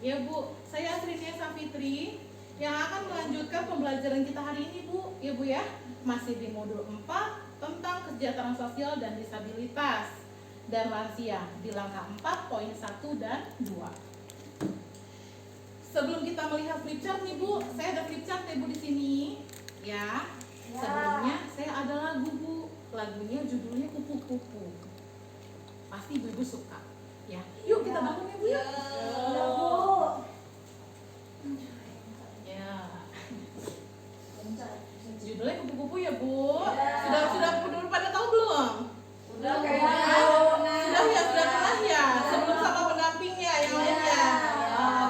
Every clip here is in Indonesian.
Ya Bu, saya Asrinia Safitri yang akan melanjutkan pembelajaran kita hari ini Bu. Ya Bu ya, masih di modul 4 tentang kesejahteraan sosial dan disabilitas dan lansia di langkah 4.1 dan 2. Sebelum kita melihat flip chart nih Bu, saya ada flip chart ya Bu di sini. Ya. Sebelumnya saya ada lagu Bu. Lagunya judulnya Kupu-Kupu. Pasti Ibu suka. Ya. Yuk kita bangun ya Bu ya. Ya Bu. Ya. Judulnya Kupu-Kupu ya Bu. Ya. Sudah pada tahu belum? Udah Sudah pernah ya. Sebelum sama pendampingnya yang lainnya.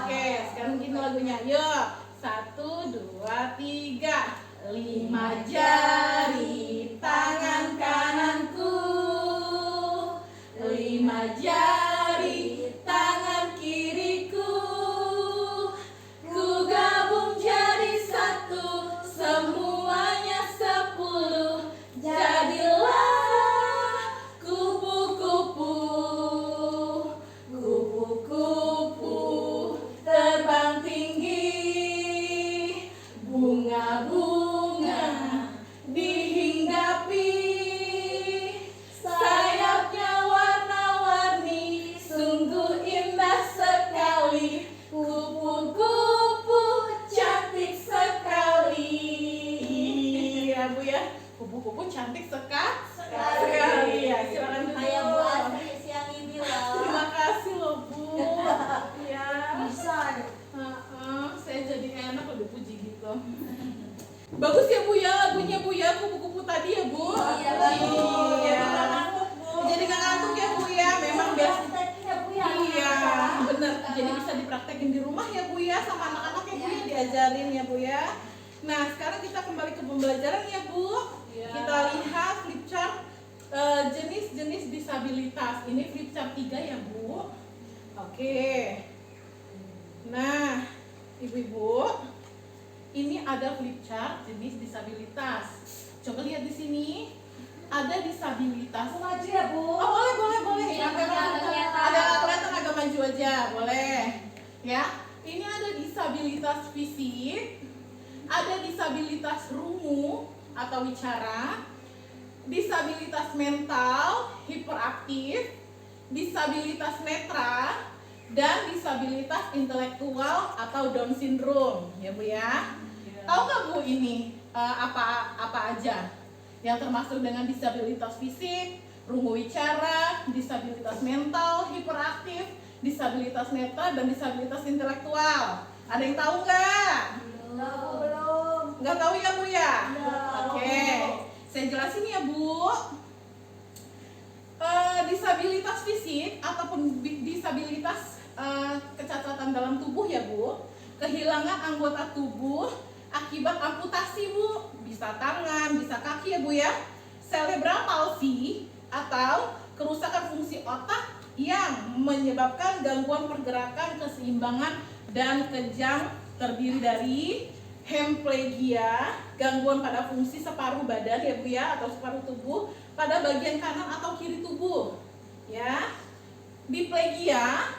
Oke, sekarang gini lagunya. Yuk. 1, 2, 3. 5 jari tangan kananku, 5 jari tangan kiriku, ku gabung jadi satu, semuanya 10, jadilah kupu-kupu, kupu-kupu terbang tinggi, bunga-bunga dihinggapi, sayapnya warna-warni, sungguh indah sekali, kupu-kupu cantik sekali. Ya Bu ya, kupu-kupu cantik sekali. Ya, silakan duduk. Kayak Bu Asri siang ini loh. Terima kasih loh Bu. Ya. Bisa. Saya jadi enak udah puji gitu. Bagus ya Bu ya lagunya Bu ya, kupu-kupu tadi ya Bu. Iya bagus. Iya. Jadi nggak ngantuk ya Bu ya, memang biasa. Iya, bener. Jadi bisa dipraktekin di rumah ya Bu ya, sama anak-anak ya Bu ya, diajarin ya Bu ya. Nah sekarang kita kembali ke pembelajaran ya Bu. Kita lihat flip chart jenis-jenis disabilitas. Ini flip chart 3 ya Bu. Oke. Nah ibu-ibu, ini ada flip chart jenis disabilitas. Coba lihat di sini. Ada disabilitas. Maju ya Bu. Oh boleh. Sampai kelihatan. Ada kelihatan agak maju aja, boleh. Ya. Ini ada disabilitas fisik, ada disabilitas rungu atau wicara, disabilitas mental, hiperaktif, disabilitas netra, dan disabilitas intelektual atau Down syndrome, ya Bu ya. Tahu nggak Bu ini apa aja yang termasuk dengan disabilitas fisik, rungu wicara, disabilitas mental, hiperaktif, disabilitas netra, dan disabilitas intelektual? Ada yang tahu nggak? Belum. Nggak tahu ya Bu ya? Belum. Oke, saya jelasin ya Bu. Disabilitas fisik ataupun disabilitas kecacatan dalam tubuh ya Bu, kehilangan anggota tubuh akibat amputasi Bu, bisa tangan, bisa kaki ya Bu ya, cerebral palsy atau kerusakan fungsi otak yang menyebabkan gangguan pergerakan, keseimbangan, dan kejang, terdiri dari hemiplegia, gangguan pada fungsi separuh badan ya Bu ya, atau separuh tubuh pada bagian kanan atau kiri tubuh ya. Diplegia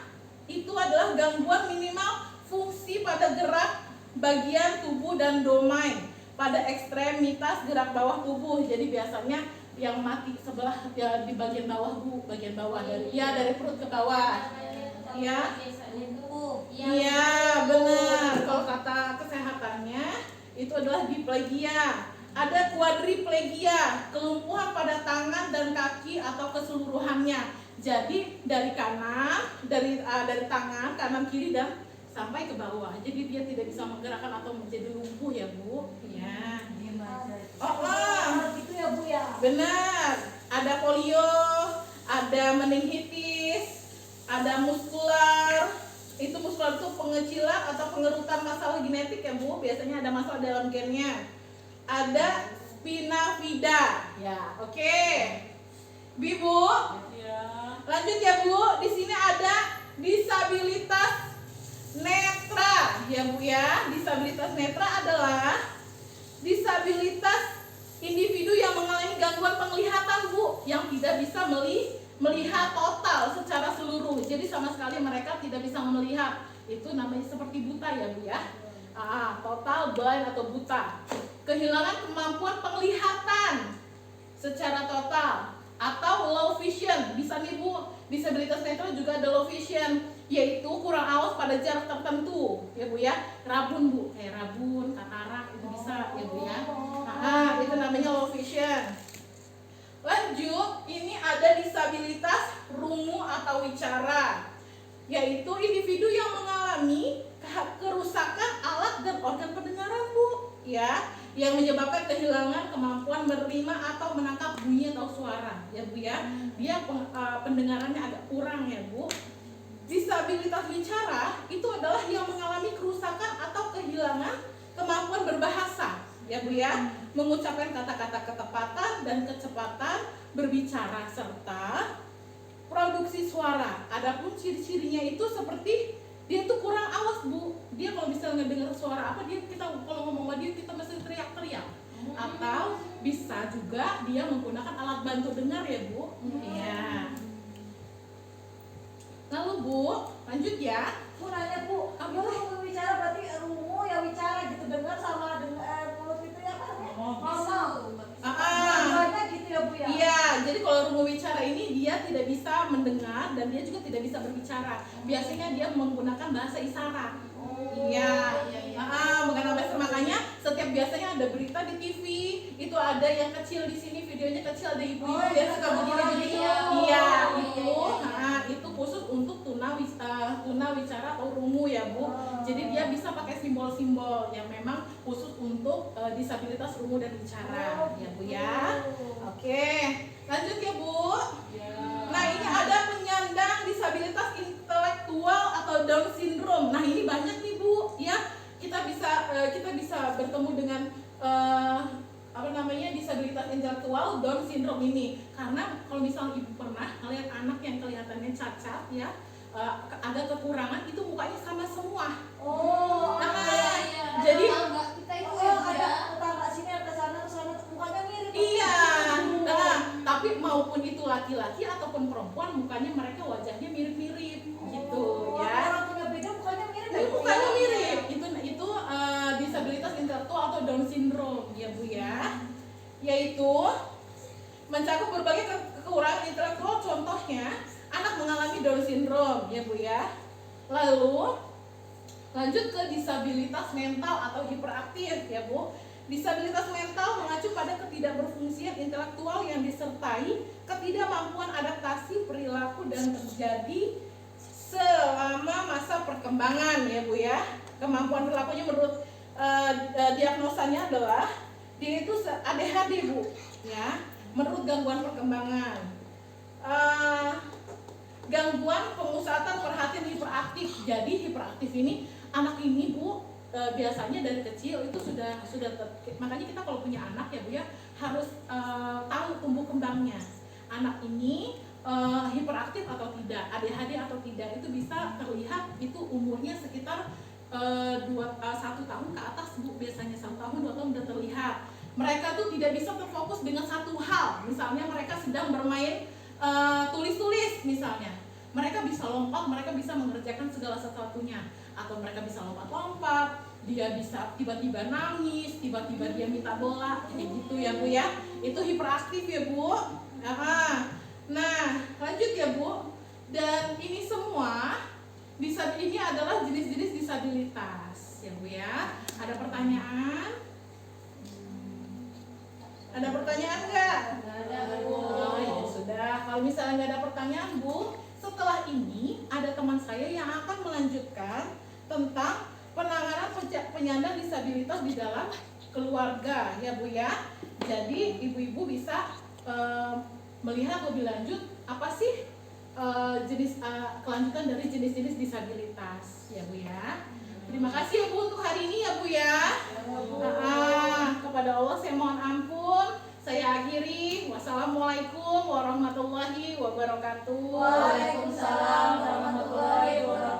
itu adalah gangguan minimal fungsi pada gerak bagian tubuh dan domain pada ekstremitas gerak bawah tubuh. Jadi biasanya yang mati sebelah ya, di bagian bawah Bu, bagian bawah dari perut ke bawah. Ya. Iya, benar. Kalau kata kesehatannya itu adalah diplegia. Ada quadriplegia, kelumpuhan pada tangan dan kaki atau keseluruhannya. Jadi dari kanan, dari tangan kanan kiri dan sampai ke bawah. Jadi dia tidak bisa menggerakkan atau menjadi lumpuh ya Bu. Ya. Gitu ya Bu ya. Benar. Ada polio, ada meningitis, ada muskular. Itu muskular itu pengecilan atau pengerutan masalah genetik ya Bu. Biasanya ada masalah dalam gennya. Ada spina bifida. Ya, oke. Bibu. Lanjut ya Bu. Di sini ada disabilitas netra ya Bu ya. Disabilitas netra adalah disabilitas individu yang mengalami gangguan penglihatan Bu, yang tidak bisa melihat total secara seluruh. Jadi sama sekali mereka tidak bisa melihat itu namanya seperti buta ya Bu ya. Total blind atau buta. Kehilangan kemampuan penglihatan secara total atau low vision. Bisa nih Bu, disabilitas netra juga ada low vision, yaitu kurang awas pada jarak tertentu ya Bu ya. Rabun Bu, rabun, katarak itu bisa ya Bu ya. Itu namanya low vision. Lanjut, ini ada disabilitas rungu atau wicara, yaitu individu yang mengalami kerusakan alat dan organ pendengaran Bu ya, yang menyebabkan kehilangan kemampuan menerima atau menangkap bunyi atau suara ya Bu ya. Dia pendengarannya agak kurang ya Bu. Disabilitas wicara itu adalah yang mengalami kerusakan atau kehilangan kemampuan berbahasa ya Bu ya, mengucapkan kata-kata ketepatan dan kecepatan berbicara serta produksi suara. Adapun ciri-cirinya itu seperti dia tuh kurang awas Bu. Dia kalau misalnya dengar suara apa, kita kalau ngomong sama dia kita mesti teriak-teriak. Atau bisa juga dia menggunakan alat bantu dengar ya Bu. Iya. Lalu Bu, lanjut ya. Bu nanya Bu, kalau bicara berarti rungu yang bicara gitu, dengar sama mulut itu ya kan? Ngomong. Banyak gitu ya Bu ya? Iya, jadi kalau rungu wicara ini dia tidak bisa mendengar dan dia juga tidak bisa berbicara. Biasanya dia menggunakan bahasa isyarat. Iya. Menggunakan bahasa, makanya setiap biasanya ada berita di TV, itu ada yang kecil di sini, videonya kecil, ada ibu-ibu yang suka begini-begini. Iya, itu khusus untuk tunawicara atau rungu ya Bu. Jadi dia bisa pakai simbol-simbol yang memang khusus untuk disabilitas rungu dan bicara ya Bu ya. Oke, lanjut ya Bu. Nah, ini ada penyandang disabilitas intelektual atau Down syndrome. Nah, ini banyak nih Bu ya. Kita bisa bertemu dengan disabilitas intelektual Down syndrome ini. Karena kalau misalnya Ibu pernah melihat anak yang kelihatannya cacat ya, ada kekurangan, itu mukanya sama semua. Jadi kita itu ada tetangga sini, ada sana, mukanya mirip. Iya. Tapi maupun itu laki-laki ataupun perempuan, mukanya mereka wajahnya mirip-mirip gitu ya. Orang punya beda mukanya mirip. Mukanya mirip. Itu disabilitas intelektual atau Down syndrome ya Bu ya. Yaitu mencakup berbagai kekurangan intelektual, contohnya anak mengalami Down syndrome ya Bu ya. Lalu lanjut ke disabilitas mental atau hiperaktif ya Bu. Disabilitas mental mengacu pada ketidakberfungsian intelektual yang disertai ketidakmampuan adaptasi perilaku dan terjadi selama masa perkembangan ya Bu ya. Kemampuan perilakunya menurut diagnosanya adalah dia itu ADHD Bu ya, menurut gangguan perkembangan. Gangguan pemusatan perhatian hiperaktif. Jadi hiperaktif ini anak ini Bu biasanya dari kecil itu sudah makanya kita kalau punya anak ya Bu ya harus tahu tumbuh kembangnya. Anak ini hiperaktif atau tidak, ADHD atau tidak, itu bisa terlihat itu umurnya sekitar 1 tahun ke atas Bu, biasanya 1 tahun 2 tahun udah terlihat. Mereka tuh tidak bisa terfokus dengan satu hal. Misalnya mereka sedang bermain tulis-tulis misalnya, mereka bisa lompat, mereka bisa mengerjakan segala sesuatunya. Atau mereka bisa lompat-lompat, dia bisa tiba-tiba nangis, tiba-tiba dia minta bola, kayak gitu ya Bu ya. Itu hiperaktif ya Bu. Nah, lanjut ya Bu. Dan ini semua ini adalah jenis-jenis disabilitas ya Bu ya. Ada pertanyaan? Ada pertanyaan nggak? Ada Bu. Oh ya sudah. Kalau misalnya nggak ada pertanyaan Bu, setelah ini ada teman saya yang akan melanjutkan tentang penanganan penyandang disabilitas di dalam keluarga ya Bu ya. Jadi ibu-ibu bisa melihat lebih lanjut apa sih kelanjutan dari jenis-jenis disabilitas ya Bu ya. Terima kasih ya Bu untuk hari ini ya Bu ya. Kepada Allah saya mohon ampun. Saya akhiri. Wassalamualaikum warahmatullahi wabarakatuh. Waalaikumsalam warahmatullahi wabarakatuh.